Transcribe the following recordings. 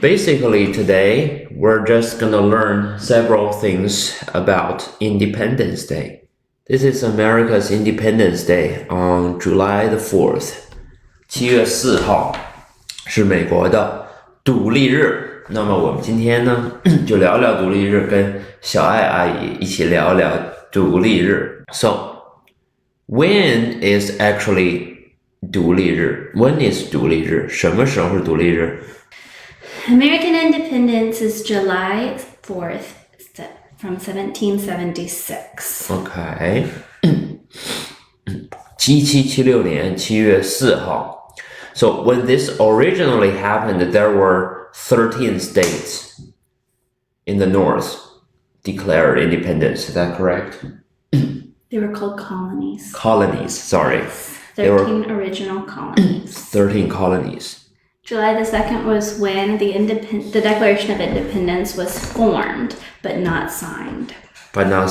Basically, today we're just gonna learn several things about Independence Day. This is America's Independence Day on July the 4th. 7月4号是美国的独立日。那么我们今天呢，就聊聊独立日，跟小爱阿姨一起聊聊独立日。So, when is actually 独立日 When is 独立日？什么时候是独立日？ American independence is July 4th from 1776. OK 1776年7月4号 So when this originally happened, there were 13 states in the north declared independence. Is that correct? They were called colonies. Colonies, sorry. 13 original colonies. 13 colonies. July the 2nd was when the Declaration of Independence was formed, but not signed. But now,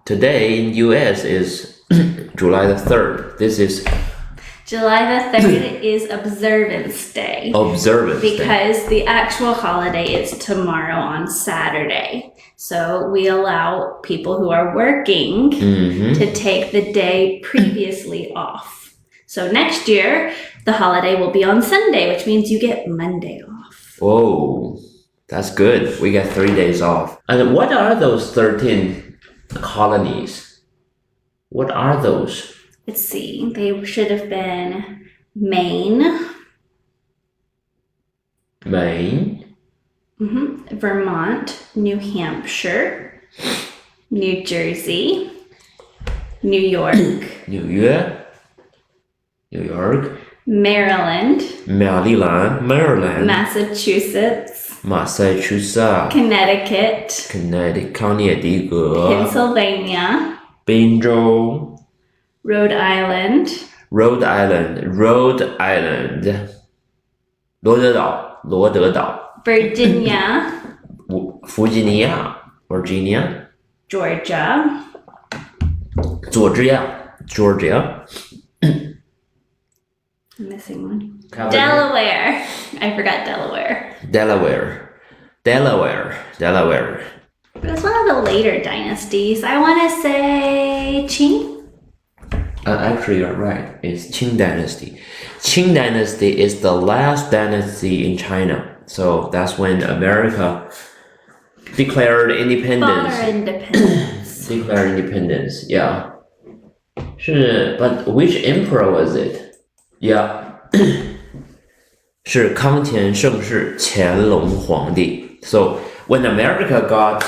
today in US is July the 3rd. This is July the 3rd is Observance Day. Observance Day. Because the actual holiday is tomorrow on Saturday. So we allow people who are working to take the day previously off. So next year, the holiday will be on Sunday, which means you get Monday off. Whoa, that's good. We get 3 days off. And what are those 13 colonies? What are those? Let's see. They should have been Maine. Vermont, New Hampshire, New Jersey, New York. New York. Maryland. Maryland. Massachusetts. Connecticut. Pennsylvania. 宾州 Rhode Island. 罗德岛 Virginia. 弗吉尼亚 Virginia Georgia. Georgia I'm missing one. Delaware. I forgot Delaware. Delaware. But it's one of the later dynasties. I want to say Qing. Actually, you're right. It's Qing Dynasty. Qing Dynasty is the last dynasty in China. So that's when America declared independence. Fought our independence. Declared independence, yeah. But which emperor was it? Yeah. 是康乾盛世乾隆皇帝. So when America got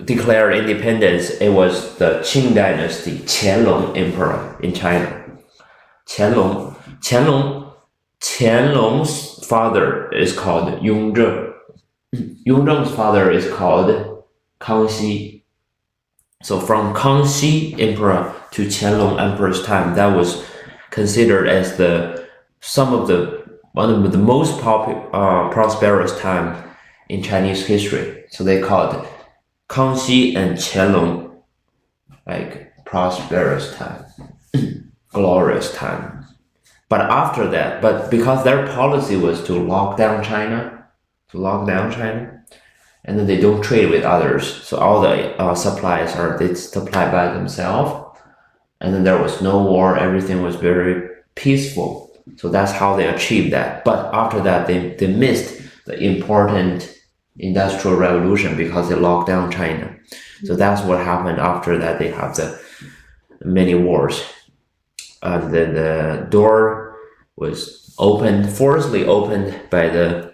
declared independence, it was the Qing Dynasty, Qianlong Emperor in China. Qianlong's father is called Yongzheng. Yongzheng's father is called Kangxi. So from Kangxi Emperor to Qianlong Emperor's time, that was considered as one of the most prosperous time in Chinese history. So they called Kangxi and Qianlong like prosperous time, glorious time. But after that, because their policy was to lock down China, and then they don't trade with others. So all the supplies they supply by themselves. And then there was no war. Everything was very peaceful. So that's how they achieved that. But after that, they missed the important industrial revolution because they locked down China. So that's what happened after that. They have the many wars. And then the door was forcibly opened by the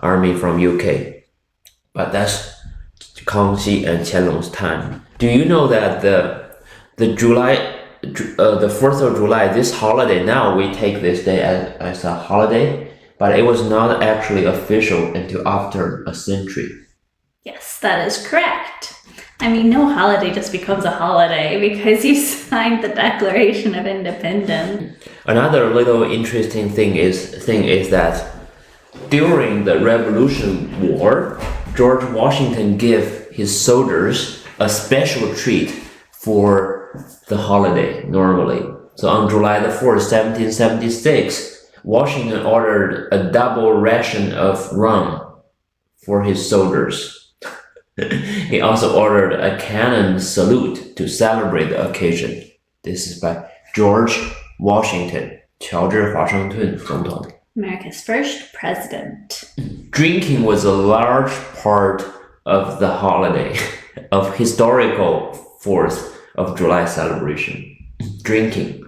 army from UK. But that's Kangxi and Qianlong's time. Do you know that the 4th of July, this holiday, now we take this day as a holiday, but it was not actually official until after a century. Yes, that is correct. I mean, no holiday just becomes a holiday because you signed the Declaration of Independence. Another little interesting thing is that during the Revolution War, George Washington gave his soldiers a special treat for the holiday normally. So on July the 4th, 1776, Washington ordered a double ration of rum for his soldiers. He also ordered a cannon salute to celebrate the occasion. This is by George Washington, 乔治华盛顿总统。 America's first president. Drinking was a large part of the holiday, of historical 4th of July celebration. Drinking.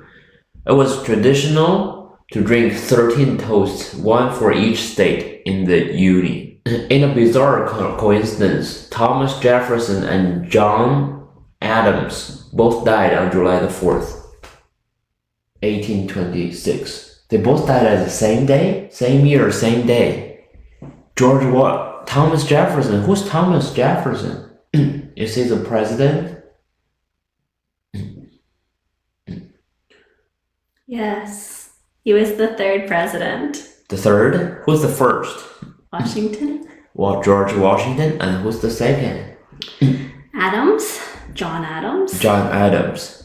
It was traditional to drink 13 toasts, one for each state in the Union. In a bizarre coincidence, Thomas Jefferson and John Adams both died on July the 4th, 1826. They both died at the same day, same year, same day. Thomas Jefferson. Who's Thomas Jefferson? Is he the president? Yes. He was the third president. The third? Who's the first? Washington. Well, George Washington. And who's the second? Adams. John Adams. John Adams.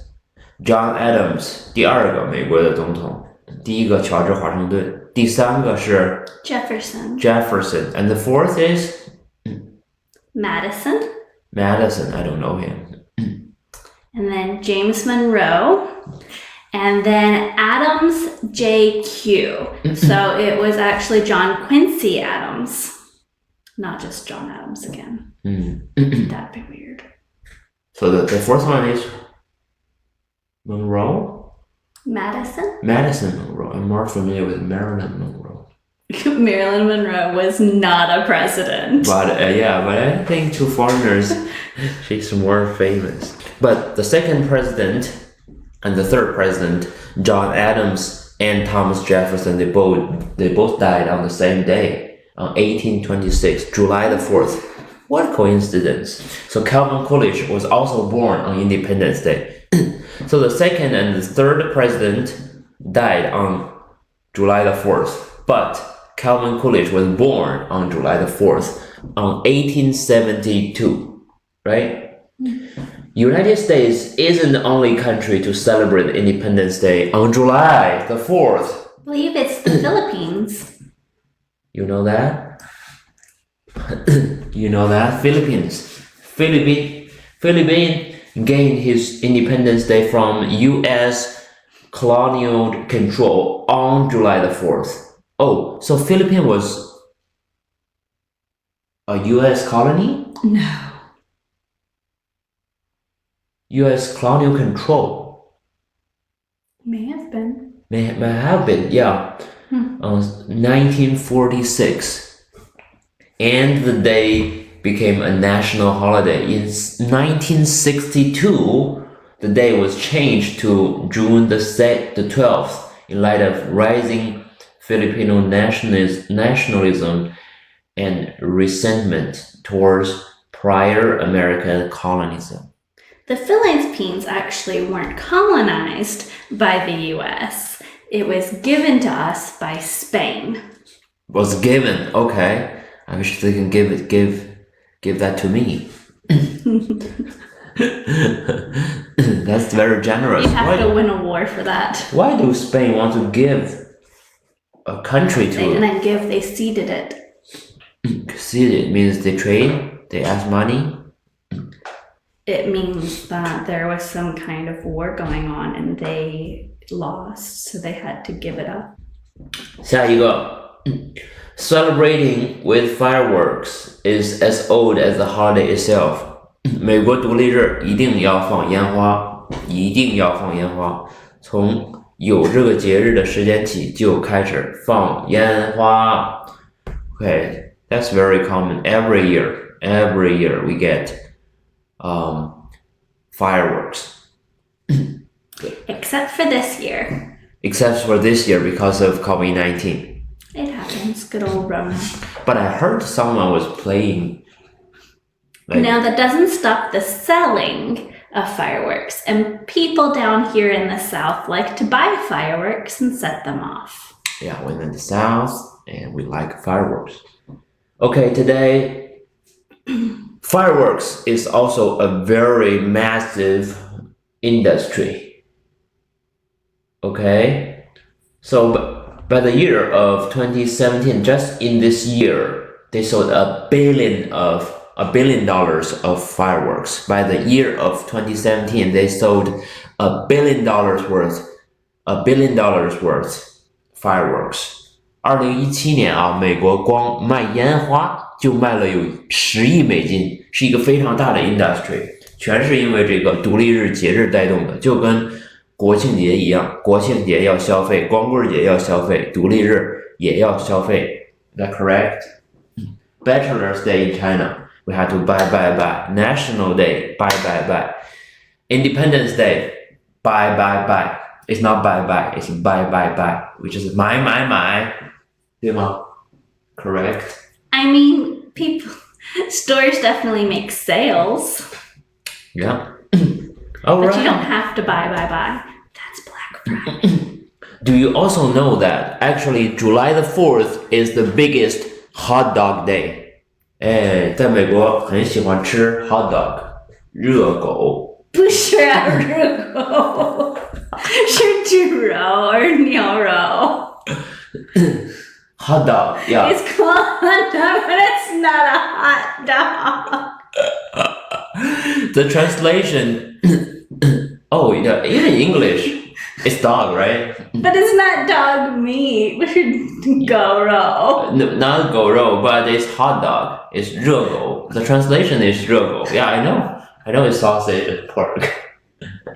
John Adams. 第二个美国的总统。第一个乔治华盛顿。第三个是 Jefferson. Jefferson. And the fourth is Madison. Madison. I don't know him. And then James Monroe. And then Adams JQ. So it was actually John Quincy Adams. Not just John Adams again. That'd be weird. So the fourth one is Monroe? Madison? Madison Monroe. I'm more familiar with Marilyn Monroe. Marilyn Monroe was not a president. But I think to foreigners, she's more famous. But the second president and the third president, John Adams and Thomas Jefferson, they both died on the same day, on 1826, July the 4th. What coincidence. So Calvin Coolidge was also born on Independence Day. So the second and the third president died on July the 4th, but Calvin Coolidge was born on July the 4th on 1872, right? United States isn't the only country to celebrate Independence Day on July the 4th. I believe it's the Philippines. You know that? You know that? Philippines gained his Independence Day from U.S. colonial control on July the 4th. Oh, so Philippines was a U.S. colony? No. U.S. colonial control. May have been. May have been, yeah. 1946. And the day became a national holiday. In 1962, the day was changed to June the 12th in light of rising Filipino nationalism and resentment towards prior American colonialism. The Philippines actually weren't colonized by the U.S. It was given to us by Spain. Was given, okay. I wish they can give that to me. That's very generous. You have to win a war for that. Why do Spain want to give a country to? They didn't give, they ceded it. Ceded means they trade, they ask money. It means that there was some kind of war going on and they lost, so they had to give it up. 下一个 Celebrating with fireworks is as old as the holiday itself. 美国独立日一定要放烟花，一定要放烟花。从有这个节日的时间起就开始放烟花。Okay, that's very common. Every year we get fireworks. Except for this year. Except for this year because of COVID-19. It happens. Good old Rona. But I heard someone was playing. Now that doesn't stop the selling of fireworks. And people down here in the South like to buy fireworks and set them off. Yeah, we're in the South and we like fireworks. Okay, today, fireworks is also a very massive industry. Okay, so by the year of 2017, just in this year, they sold $1 billion of fireworks. By the year of 2017, they sold $1 billion worth fireworks. 2017年啊，美国光卖烟花就卖了有10亿美金，是一个非常大的 industry， 全是因为这个独立日节日带动的，就跟国庆节一样，国庆节要消费，光棍节要消费，独立日也要消费。Is that correct? Bachelor's Day in China, we had to buy. National Day, buy. Independence Day, buy. It's not buy, it's buy, which is 买，对吗 ？Correct. I mean, stores definitely make sales. Yeah. All but right. you don't have to buy. That's Black Friday. Do you also know that actually July the 4th is the biggest hot dog day? 在美国很喜欢吃 hot dog, 热狗。不是热狗，是猪肉or 牛肉。Hot dog, yeah. It's called hot dog, but it's not a hot dog. The translation, oh, yeah, even English, it's dog, right? But it's not dog meat. 不是狗肉。No, not 狗肉, but it's hot dog. It's 热狗. The translation is 热狗. Yeah, I know it's sausage and pork.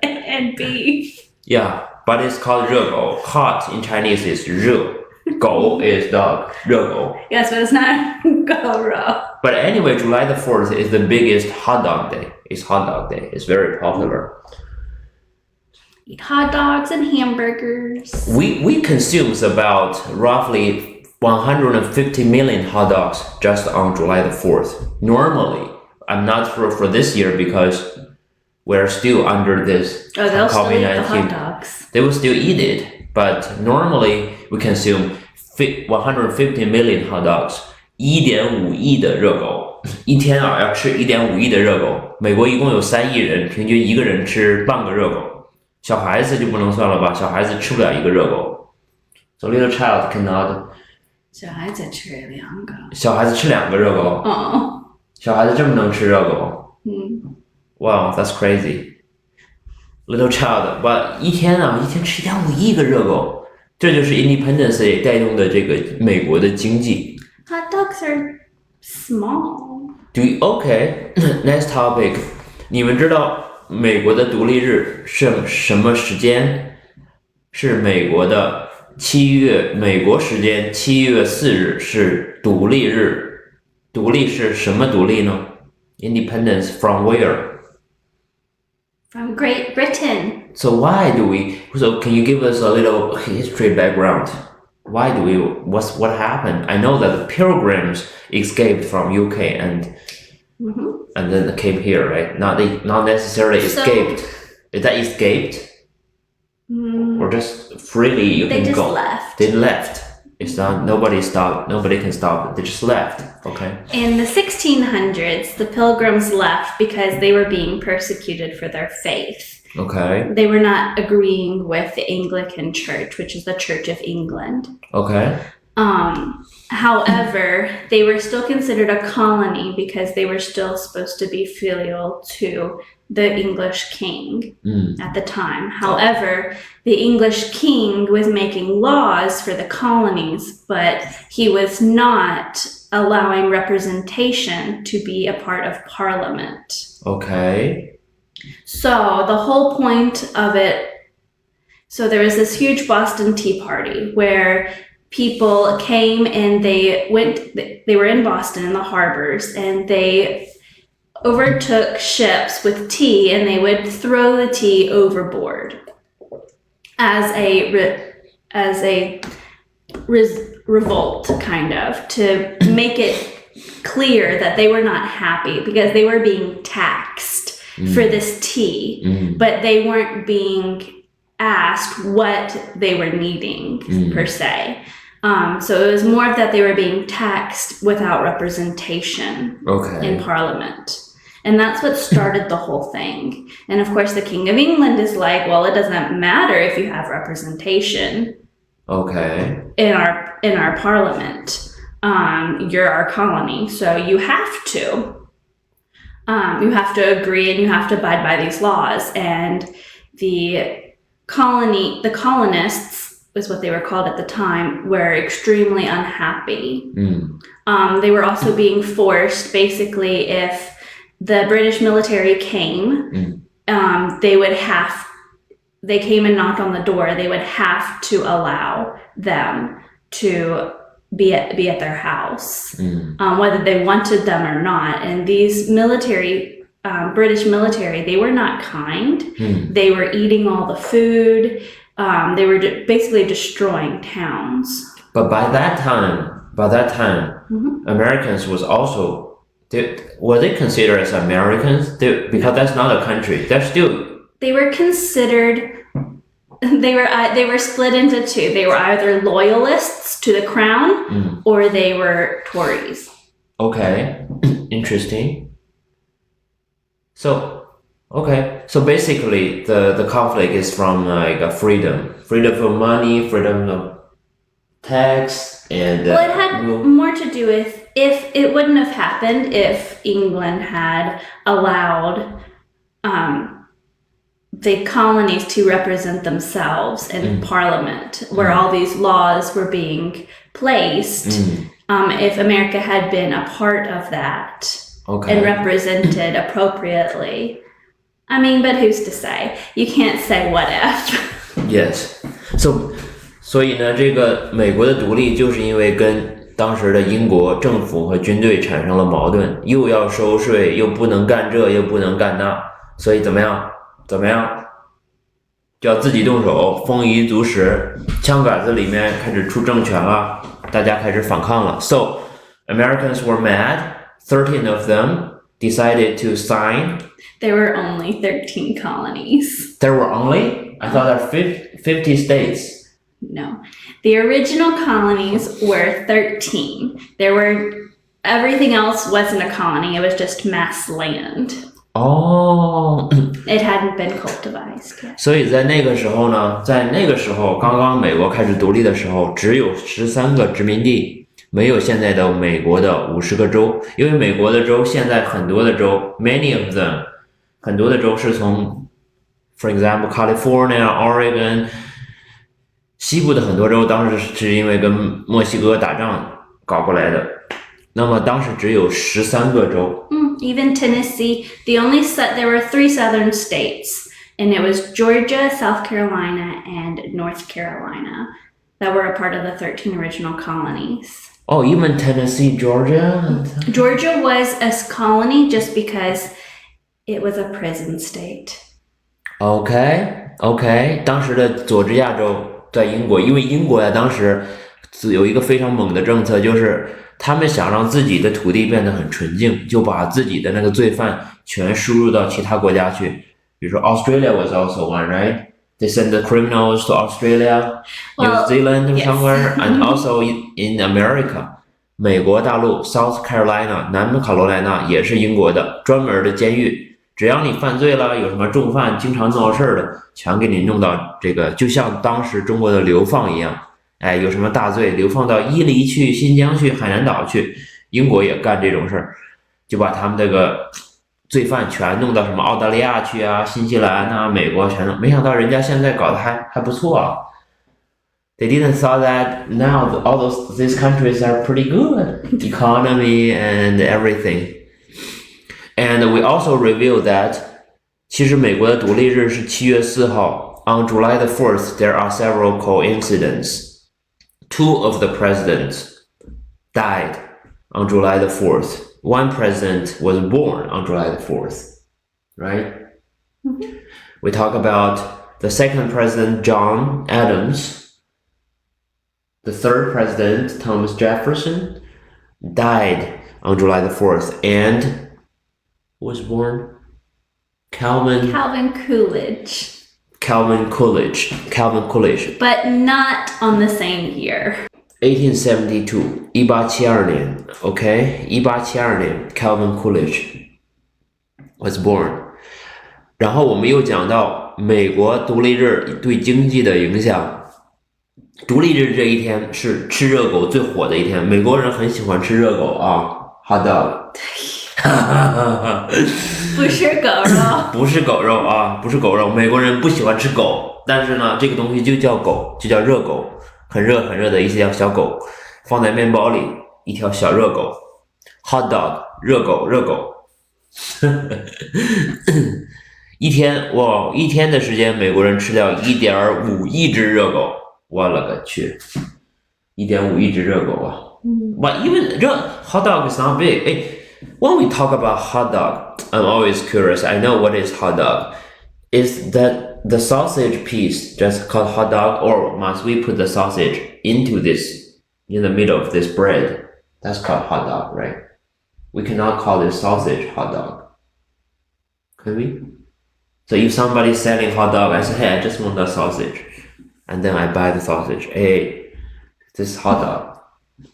And beef. Yeah, but it's called 热狗. Hot in Chinese is 热. 狗 is dog. 热狗. Yes, but it's not 狗肉。 But anyway, July the 4th is the biggest hot dog day. It's hot dog day. It's very popular. Eat hot dogs and hamburgers. We consume about roughly 150 million hot dogs just on July the 4th. Normally, I'm not sure for this year because we're still under this They'll still eat the COVID-19. hot dogs. They will still eat it, but normally we consume 150 million hot dogs. 1.5亿的热狗，一天啊要吃1.5亿的热狗。美国一共有3亿人，平均一个人吃半个热狗。小孩子就不能算了吧，小孩子吃不了一个热狗。So little child cannot. 小孩子吃2个。小孩子吃2个热狗。小孩子这么能吃热狗。Wow, that's crazy. Little child, but 一天吃1.5亿个热狗，这就是 Independence Day 带动的这个美国的经济。Hot dogs are small. Okay, next topic. 你们知道美国的独立日是什么时间？是美国的美国时间7月4日是独立日。独立是什么独立呢？ Independence from where? From Great Britain. So can you give us a little history background? Why do we, what happened? I know that the pilgrims escaped from UK and then they came here, right? Not necessarily escaped. Is that escaped? Or just freely you can go? They just left. They left. It's not, nobody can stop it. They just left. Okay. In the 1600s, the pilgrims left because they were being persecuted for their faith. Okay. They were not agreeing with the Anglican Church, which is the Church of England. Okay. However, they were still considered a colony because they were still supposed to be filial to the English king at the time. However, the English king was making laws for the colonies, but he was not allowing representation to be a part of Parliament. Okay. So the whole point of it, so there was this huge Boston Tea Party where people came and they were in Boston in the harbors and they overtook ships with tea and they would throw the tea overboard as a revolt, kind of, to make it clear that they were not happy because they were being taxed for this tea, but they weren't being asked what they were needing per se. So it was more of that they were being taxed without representation in Parliament. And that's what started the whole thing. And of course, the King of England is like, well, it doesn't matter if you have representation. Okay. in our parliament. You're our colony, so you have to agree and you have to abide by these laws. And the colonists was what they were called at the time, were extremely unhappy. They were also being forced, basically, if the British military came, they came and knocked on the door, they would have to allow them to be at their house, whether they wanted them or not. And these British military, they were not kind. They were eating all the food. They were basically destroying towns. But by that time, Americans was also, were they considered as Americans? Because that's not a country. They were considered. They were split into two. They were either loyalists to the crown, or they were Tories. Okay, interesting. So basically, the conflict is from like freedom for money, freedom of tax, and well, it had more to do with if it wouldn't have happened if England had allowed the colonies to represent themselves in Parliament, where all these laws were being placed. If America had been a part of that and represented appropriately. I mean, but who's to say? You can't say what if. Yes. 所以呢，这个美国的独立就是因为跟当时的英国政府和军队产生了矛盾，又要收税，又不能干这，又不能干那，所以怎么样？就要自己动手，丰衣足食，枪杆子里面开始出政权了，大家开始反抗了。So Americans were mad. 13 of them decided to sign. There were only 13 colonies. There were only? I thought there were 50 states. No. The original colonies were 13. Everything else wasn't a colony. It was just mass land. Oh. It hadn't been cultivated yet. 所以在那个时候呢，刚刚美国开始独立的时候，只有13个殖民地，没有现在的美国的50个州。因为美国的州现在很多的州 ，many of them， 很多的州是从 ，for example California、Oregon， 西部的很多州当时是因为跟墨西哥打仗搞过来的。那么当时只有13个州。Even Tennessee, there were 3 southern states, and it was Georgia, South Carolina, and North Carolina that were a part of the 13 original colonies. Oh, even Tennessee, Georgia? Georgia was a colony just because it was a prison state. Okay. 当时的佐治亚州在英国，因为英国呀当时有一个非常猛的政策，就是他们想让自己的土地变得很纯净，就把自己的那个罪犯全输入到其他国家去。比如说 Australia was also one, right? They send the criminals to Australia, New Zealand or somewhere, and also in America. 美国大陆 South Carolina 南卡罗来纳也是英国的专门的监狱，只要你犯罪了，有什么重犯经常闹事的，全给你弄到这个，就像当时中国的流放一样。有什么大罪流放到伊犁去、新疆去、海南岛去，英国也干这种事儿，就把他们这个罪犯全弄到什么澳大利亚去啊、新西兰啊、美国全弄。没想到人家现在搞得还不错啊。They didn't thought that now these countries are pretty good economy and everything. And we also revealed that 其实美国的独立日是7月4号。On July the 4th, there are several coincidences. 2 of the presidents died on July the 4th. One president was born on July the 4th, right? We talk about the second president, John Adams. The third president, Thomas Jefferson, died on July the 4th and was born Calvin Coolidge. But not on the same year. 1872 1872年 OK 1872年 Calvin Coolidge was born. 然后我们又讲到美国独立日对经济的影响。独立日这一天是吃热狗最火的一天，美国人很喜欢吃热狗啊 ，hot dog。不是狗肉，不是狗肉啊，不是狗肉。美国人不喜欢吃狗，但是呢，这个东西就叫狗，就叫热狗，很热很热的一条小狗，放在面包里，一条小热狗 ，hot dog， 热狗，热狗。一天的时间，美国人吃掉1.5亿只热狗，我勒个去，1.5亿只热狗啊！But even hot dog is not big. When we talk about hot dog, I'm always curious. I know what is hot dog. Is that the sausage piece just called hot dog, or must we put the sausage in the middle of this bread? That's called hot dog, right? We cannot call this sausage hot dog. Can we? So if somebody's selling hot dog, I say, hey, I just want the sausage. And then I buy the sausage. Hey, this is hot dog.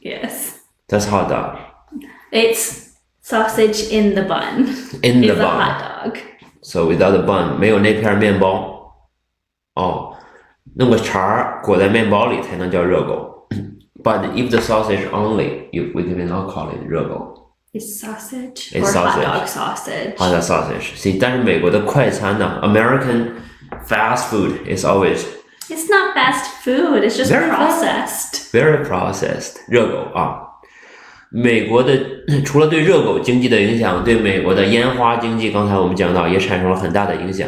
Yes. That's hot dog. It's sausage in the bun. In the is bun. a hot dog. So without the bun, 没有那片面包。哦，弄个肠裹在面包里才能叫热狗。But if the sausage only, we cannot call it 热狗。Is sausage It's or sausage. hot dog sausage? Hot dog sausage. See, 但是美国的快餐呢 ，American fast food is always It's not fast food. It's just Very processed. very processed. 热狗啊。美国的除了对热狗经济的影响，对美国的烟花经济，刚才我们讲到也产生了很大的影响。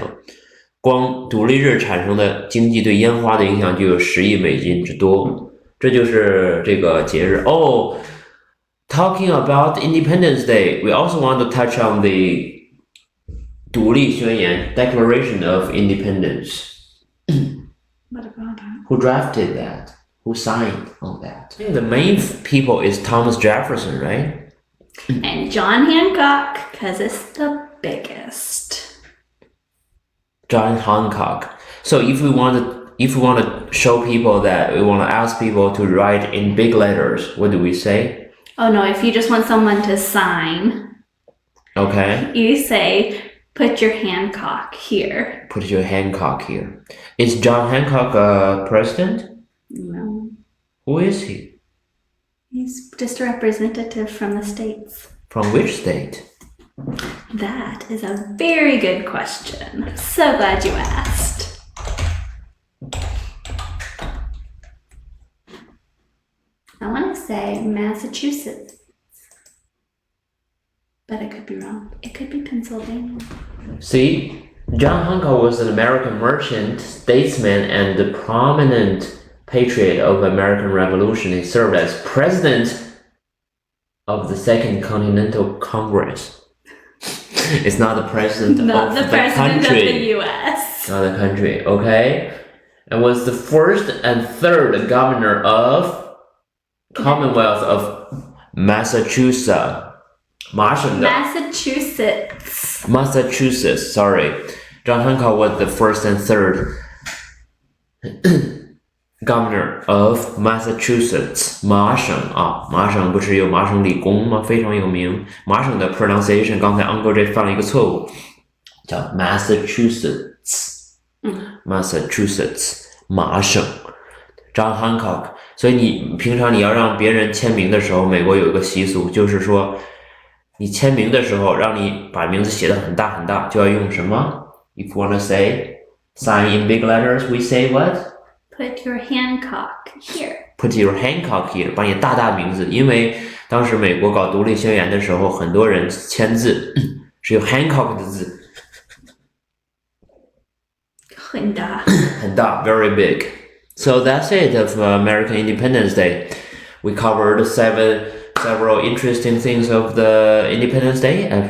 光独立日产生的经济对烟花的影响就有10亿美金之多，这就是这个节日。Oh, talking about Independence Day, we also want to touch on the 独立宣言 Declaration of Independence. What about that? Who drafted that? Who signed on that? I think the main people is Thomas Jefferson, right? And John Hancock, because it's the biggest. John Hancock. So if we want to show people that, we want to ask people to write in big letters, what do we say? Oh no, if you just want someone to sign, Okay. you say, put your Hancock here. Put your Hancock here. Is John Hancock a president? No, Who is he? he's just a representative from the States. From which state? That is a very good question. I'm so glad you asked. I want to say Massachusetts, but I could be wrong. It could be Pennsylvania. See, John Hancock was an American merchant, statesman, and the prominent patriot of American Revolution. He served as president of the Second Continental Congress. It's not the president Not of the president country. of the U.S. Not the country, okay? And was the first and third governor of Commonwealth of Massachusetts. Massachusetts, sorry. John Hancock was the first and third governor of Massachusetts. 麻省啊，麻省不是有麻省理工吗？非常有名。麻省的 pronunciation， 刚才 Uncle J 犯了一个错误，叫 Massachusetts。Massachusetts， 麻省。John Hancock。所以你平常你要让别人签名的时候，美国有一个习俗，就是说你签名的时候，让你把名字写得很大很大，就要用什么 ？If you want to say sign in big letters, we say what? Put your Hancock here. Put your Hancock here. 把你大大名字，因为当时美国搞独立宣言的时候，很多人签字是有 Hancock 的字，很大，很大 very big. So that's it of American Independence Day. We covered several interesting things of the Independence Day, and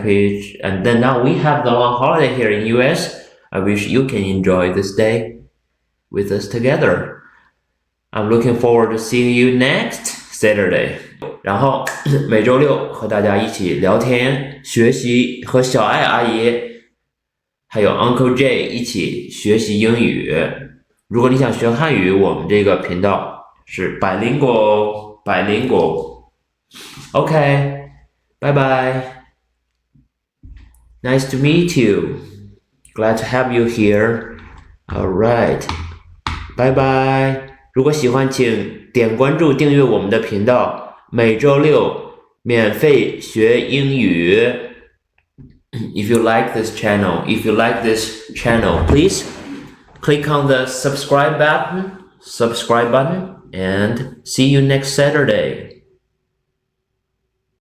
then now we have the long holiday here in US. I wish you can enjoy this day with us together. I'm looking forward to seeing you next Saturday. 然后每周六和大家一起聊天、学习，和小爱阿姨还有 Uncle J 一起学习英语。如果你想学汉语，我们这个频道是bilingual. Okay, bye bye. Nice to meet you. Glad to have you here. All right. Bye bye. 如果喜欢，请点关注订阅我们的频道，每周六免费学英语。If you like this channel, please click on the subscribe button, and see you next Saturday.